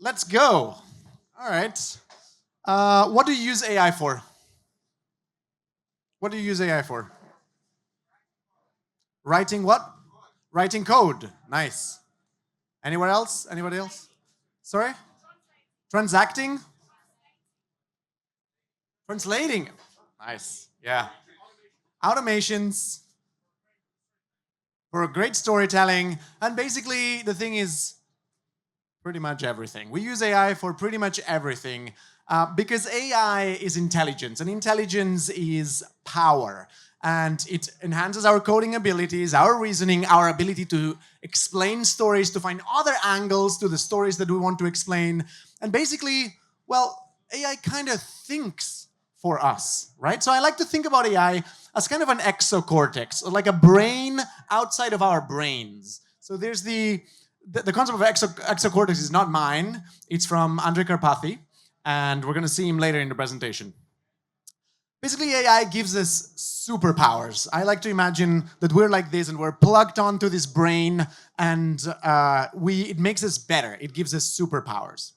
Let's go. All right. What do you use AI for? What do you use AI for? Writing what? Writing code. Nice. Anywhere else? Anybody else? Sorry? Transacting? Translating. Nice. Yeah. Automations for great storytelling. And basically, the thing is pretty much everything. We use AI for pretty much everything because AI is intelligence, and intelligence is power. And it enhances our coding abilities, our reasoning, our ability to explain stories, to find other angles to the stories that we want to explain. And basically, well, AI kind of thinks for us, right? So I like to think about AI as kind of an exocortex, like a brain outside of our brains. So there's the concept of exocortex is not mine. It's from Andrej Karpathy, and we're going to see him later in the presentation. Basically, AI gives us superpowers. I like to imagine that we're like this and we're plugged onto this brain, and it makes us better. It gives us superpowers.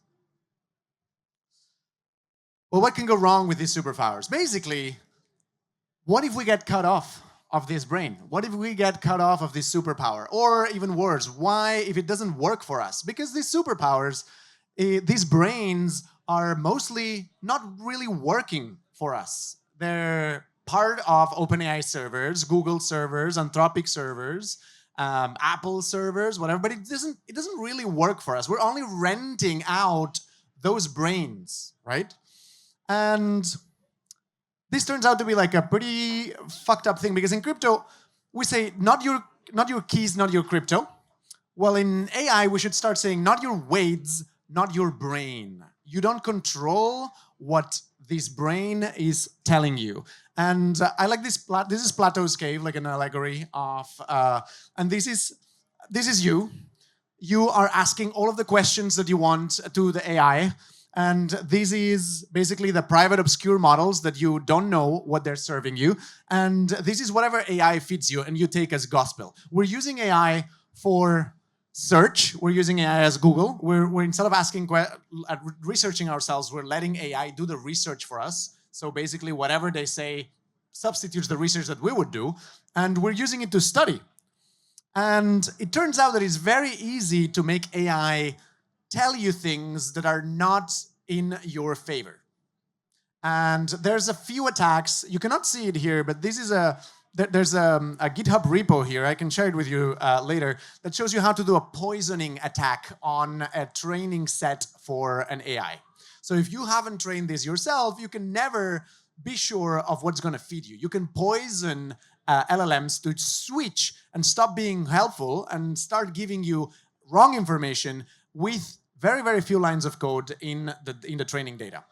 Well, what can go wrong with these superpowers? Basically, what if we get cut off of this brain? What if we get cut off of this superpower? Or even worse, why if it doesn't work for us? Because these superpowers, these brains are mostly not really working for us. They're part of OpenAI servers, Google servers, Anthropic servers, Apple servers, whatever, but it doesn't really work for us. We're only renting out those brains, right? And this turns out to be like a pretty fucked up thing, because in crypto, we say not your keys, not your crypto. Well, in AI, we should start saying not your weights, not your brain. You don't control what this brain is telling you. And I like this. This is Plato's cave, like an allegory of, and this is you. You are asking all of the questions that you want to the AI. And this is basically the private obscure models that you don't know what they're serving you. And this is whatever AI feeds you and you take as gospel. We're using AI for search. We're using AI as Google. We're instead of researching ourselves, we're letting AI do the research for us. So basically whatever they say substitutes the research that we would do. And we're using it to study. And it turns out that it's very easy to make AI tell you things that are not in your favor. And there's a few attacks. You cannot see it here, but this is there's a GitHub repo here. I can share it with you later that shows you how to do a poisoning attack on a training set for an AI. So if you haven't trained this yourself, you can never be sure of what's going to feed you. You can poison LLMs to switch and stop being helpful and start giving you wrong information with very, very few lines of code in the training data.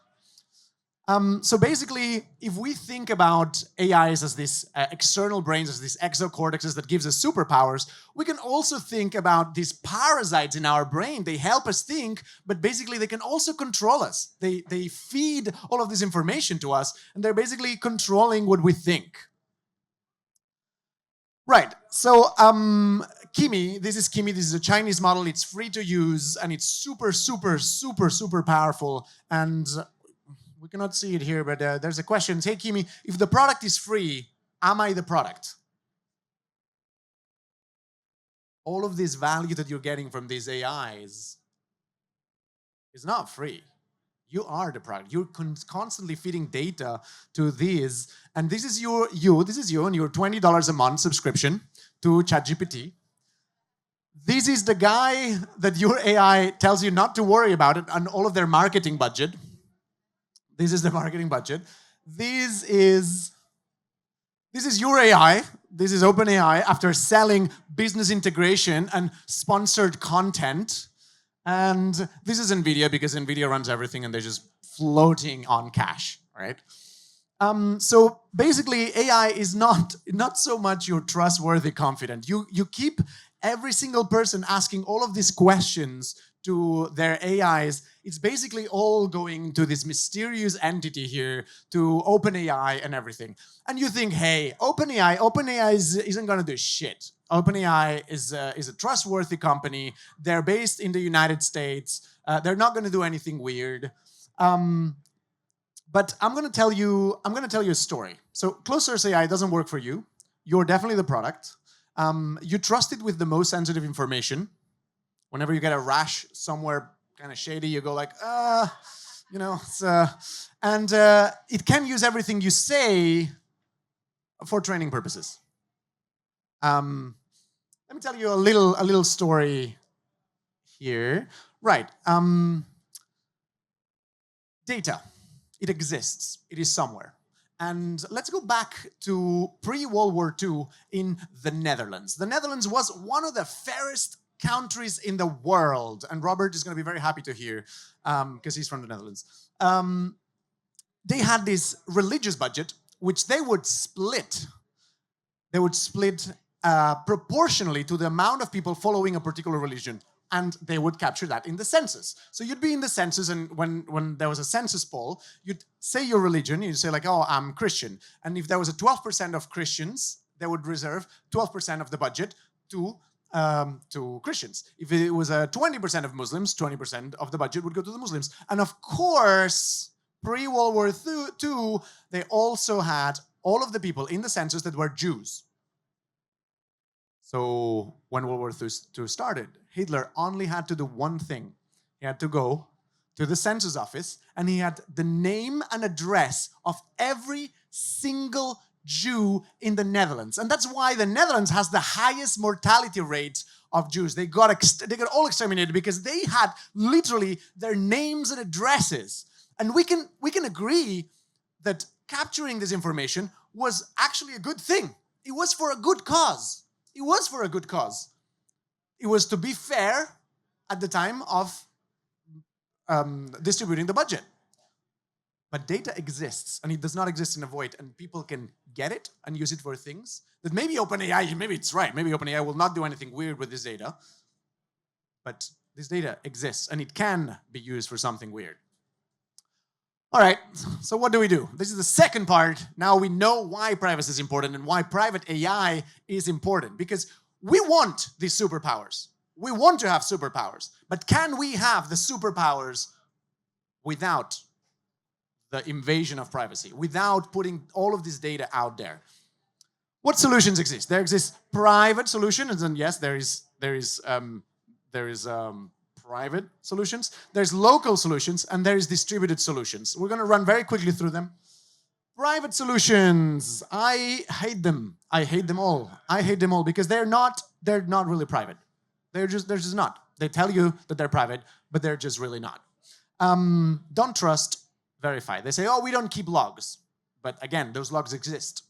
So basically, if we think about AIs as these external brains, as these exocortexes that gives us superpowers, we can also think about these parasites in our brain. They help us think, but basically they can also control us. They feed all of this information to us, and they're basically controlling what we think. Right, so Kimi, this is a Chinese model. It's free to use, and it's super, super, super, super powerful. And we cannot see it here, but there's a question. Hey, Kimi, if the product is free, am I the product? All of this value that you're getting from these AIs is not free. You are the product. You're constantly feeding data to these, and this is you and your $20 a month subscription to ChatGPT. This is the guy that your AI tells you not to worry about it and all of their marketing budget. This is the marketing budget. This is your AI. This is OpenAI after selling business integration and sponsored content. And this is NVIDIA because NVIDIA runs everything and they're just floating on cash, right? So basically, AI is not so much your trustworthy confidant. You keep every single person asking all of these questions to their AIs. It's basically all going to this mysterious entity here, to OpenAI and everything. And you think, hey, OpenAI isn't going to do shit. OpenAI is a trustworthy company. They're based in the United States. They're not going to do anything weird. But I'm going to tell you a story. So closed source AI doesn't work for you. You're definitely the product. You trust it with the most sensitive information. Whenever you get a rash somewhere kind of shady, you go like, you know, and it can use everything you say for training purposes. Let me tell you a little story here. Right. Data. It exists. It is somewhere. And let's go back to pre-World War II in the Netherlands. The Netherlands was one of the fairest countries in the world. And Robert is going to be very happy to hear, because he's from the Netherlands. They had this religious budget, which they would split. They would split proportionally to the amount of people following a particular religion. And they would capture that in the census. So you'd be in the census, and when there was a census poll, you'd say your religion, you'd say like, oh, I'm Christian. And if there was a 12% of Christians, they would reserve 12% of the budget to Christians. If it was a 20% of Muslims, 20% of the budget would go to the Muslims. And of course, pre-World War II, they also had all of the people in the census that were Jews. So when World War II started, Hitler only had to do one thing. He had to go to the census office, and he had the name and address of every single Jew in the Netherlands. And that's why the Netherlands has the highest mortality rate of Jews. They got all exterminated because they had literally their names and addresses. And we can agree that capturing this information was actually a good thing. It was for a good cause. It was for a good cause. It was to be fair at the time of distributing the budget. But data exists, and it does not exist in a void, and people can get it and use it for things that maybe OpenAI, maybe it's right, maybe OpenAI will not do anything weird with this data, but this data exists, and it can be used for something weird. All right, so what do we do? This is the second part. Now we know why privacy is important and why private AI is important, because we want these superpowers. We want to have superpowers, but can we have the superpowers without the invasion of privacy, without putting all of this data out there? What solutions exist? There exist private solutions, and yes, there is private solutions, there's local solutions, and there is distributed solutions. We're going to run very quickly through them. Private solutions, I hate them. I hate them all. I hate them all because they're not really private. They're just not. They tell you that they're private, but they're just really not. Don't trust, verify. They say, oh, we don't keep logs. But again, those logs exist.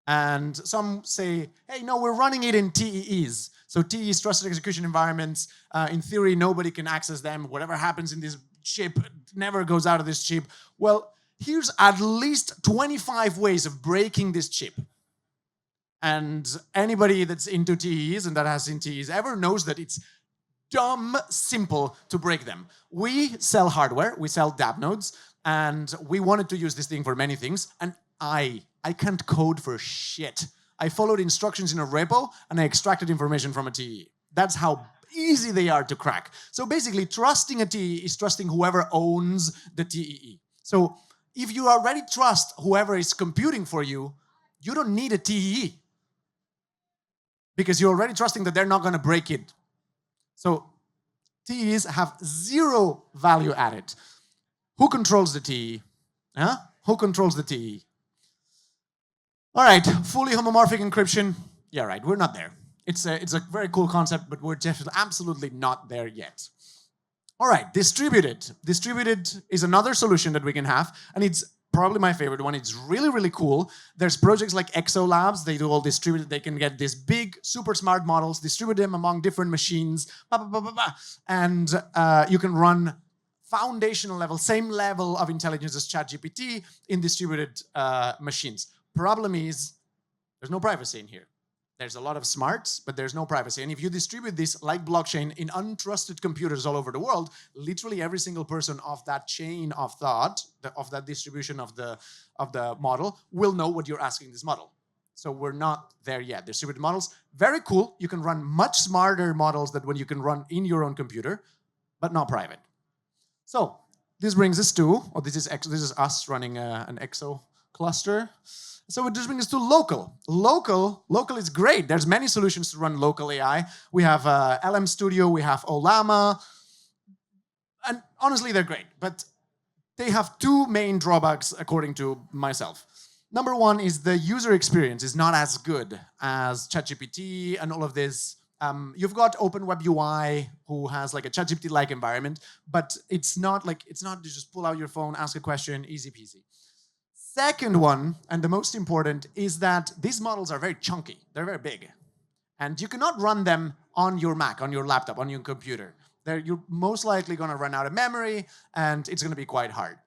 And some say, hey, no, we're running it in TEEs. So TEEs, trusted execution environments. In theory, nobody can access them. Whatever happens in this chip never goes out of this chip. Well, here's at least 25 ways of breaking this chip. And anybody that's into TEEs and that has seen TEEs ever knows that it's dumb simple to break them. We sell hardware, we sell dApp nodes, and we wanted to use this thing for many things. And I can't code for shit. I followed instructions in a repo and I extracted information from a TEE. That's how easy they are to crack. So basically, trusting a TEE is trusting whoever owns the TEE. So if you already trust whoever is computing for you, you don't need a TEE because you're already trusting that they're not going to break it. So TEEs have zero value added. Who controls the TEE? Huh? Who controls the TEE? All right, fully homomorphic encryption. Yeah, right, we're not there. It's a very cool concept, but we're definitely absolutely not there yet. All right, distributed. Distributed is another solution that we can have, and it's probably my favorite one. It's really, really cool. There's projects like Exo Labs. They do all distributed. They can get these big, super smart models, distribute them among different machines, and you can run foundational level, same level of intelligence as ChatGPT in distributed machines. Problem is, there's no privacy in here. There's a lot of smarts, but there's no privacy. And if you distribute this like blockchain in untrusted computers all over the world, literally every single person of that chain of thought, of that distribution of the model, will know what you're asking this model. So we're not there yet. Distributed models, very cool. You can run much smarter models than what you can run in your own computer, but not private. So this brings us to, this is us running an EXO cluster. So it just brings us to local. Local is great. There's many solutions to run local AI. We have LM Studio, we have Olama, and honestly, they're great. But they have two main drawbacks, according to myself. Number one is the user experience is not as good as ChatGPT and all of this. You've got Open Web UI, who has like a ChatGPT-like environment, but it's not you just pull out your phone, ask a question, easy peasy. Second one, and the most important, is that these models are very chunky. They're very big. And you cannot run them on your Mac, on your laptop, on your computer. You're most likely going to run out of memory, and it's going to be quite hard.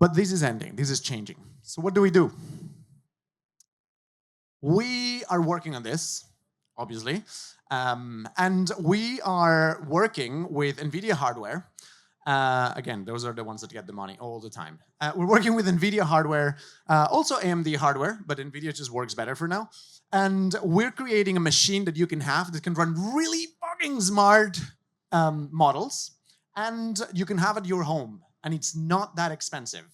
But this is ending. This is changing. So what do? We are working on this, obviously. And we are working with NVIDIA hardware. Again, those are the ones that get the money all the time. We're working with NVIDIA hardware, also AMD hardware, but NVIDIA just works better for now. And we're creating a machine that you can have that can run really fucking smart models, and you can have at your home. And it's not that expensive.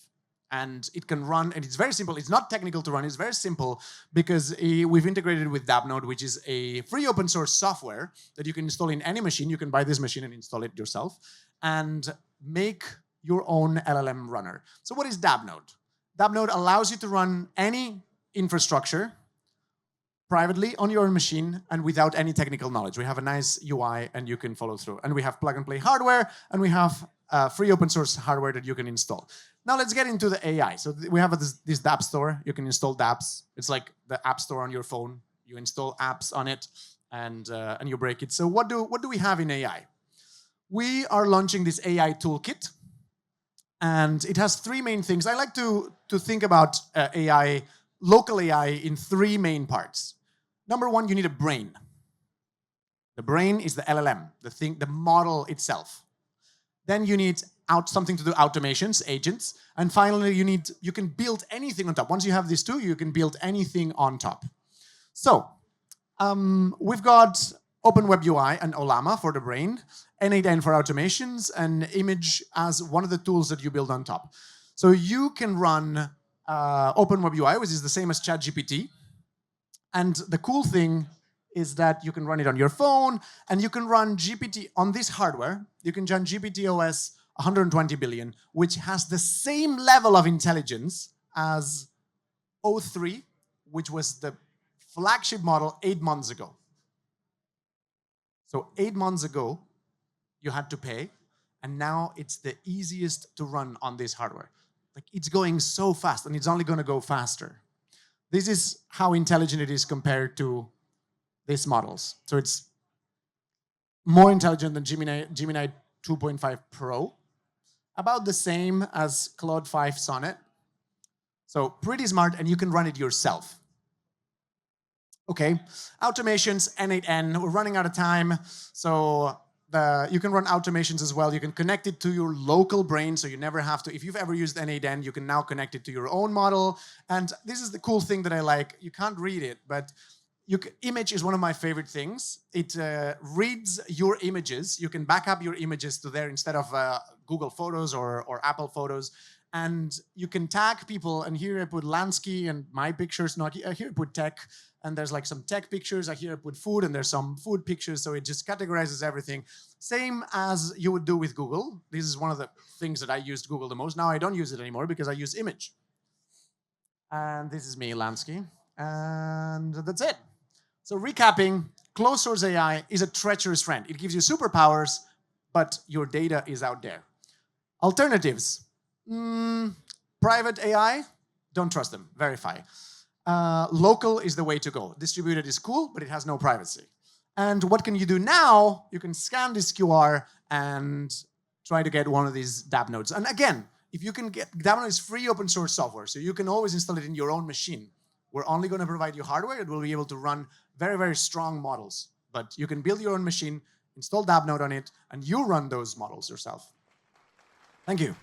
And it can run, and it's very simple. It's not technical to run. It's very simple because we've integrated with Dabnode, which is a free open source software that you can install in any machine. You can buy this machine and install it yourself and make your own LLM runner. So what is Dabnode? Dabnode allows you to run any infrastructure privately on your own machine and without any technical knowledge. We have a nice UI and you can follow through. And we have plug and play hardware, and we have free open source hardware that you can install. Now let's get into the AI. So we have this dApp store. You can install dApps. It's like the app store on your phone. You install apps on it and you break it. So what do we have in AI? We are launching this AI toolkit, and it has three main things. I like to think about AI, local AI, in three main parts. Number one, you need a brain. The brain is the LLM, the model itself. Then you need something to do automations, agents. And finally, you can build anything on top. Once you have these two, you can build anything on top. So we've got Open Web UI and Olama for the brain, N8N for automations, and Image as one of the tools that you build on top. So you can run Open Web UI, which is the same as ChatGPT. And the cool thing is that you can run it on your phone, and you can run GPT on this hardware. You can run GPT OS 120 billion, which has the same level of intelligence as O3, which was the flagship model 8 months ago. So 8 months ago, you had to pay, and now it's the easiest to run on this hardware. Like, it's going so fast, and it's only going to go faster. This is how intelligent it is compared to these models. So it's more intelligent than Gemini 2.5 Pro, about the same as Claude 5 Sonnet. So pretty smart, and you can run it yourself. Okay, automations, N8N, we're running out of time. So you can run automations as well. You can connect it to your local brain, so you never have to. If you've ever used N8N, you can now connect it to your own model. And this is the cool thing that I like. You can't read it, but image is one of my favorite things. It reads your images. You can back up your images to there instead of Google Photos or Apple Photos. And you can tag people. And here I put Lanski and my pictures. Not here I put tech. And there's like some tech pictures. Here I put food, and there's some food pictures. So it just categorizes everything. Same as you would do with Google. This is one of the things that I used Google the most. Now I don't use it anymore because I use image. And this is me, Lanski. And that's it. So recapping, closed source AI is a treacherous friend. It gives you superpowers, but your data is out there. Alternatives. Private AI, don't trust them, verify. Local is the way to go. Distributed is cool, but it has no privacy. And what can you do now? You can scan this QR and try to get one of these dApp nodes. And again, if you can get, Dabnode is free open source software, so you can always install it in your own machine. We're only going to provide you hardware that will be able to run very, very strong models. But you can build your own machine, install Dabnode on it, and you run those models yourself. Thank you.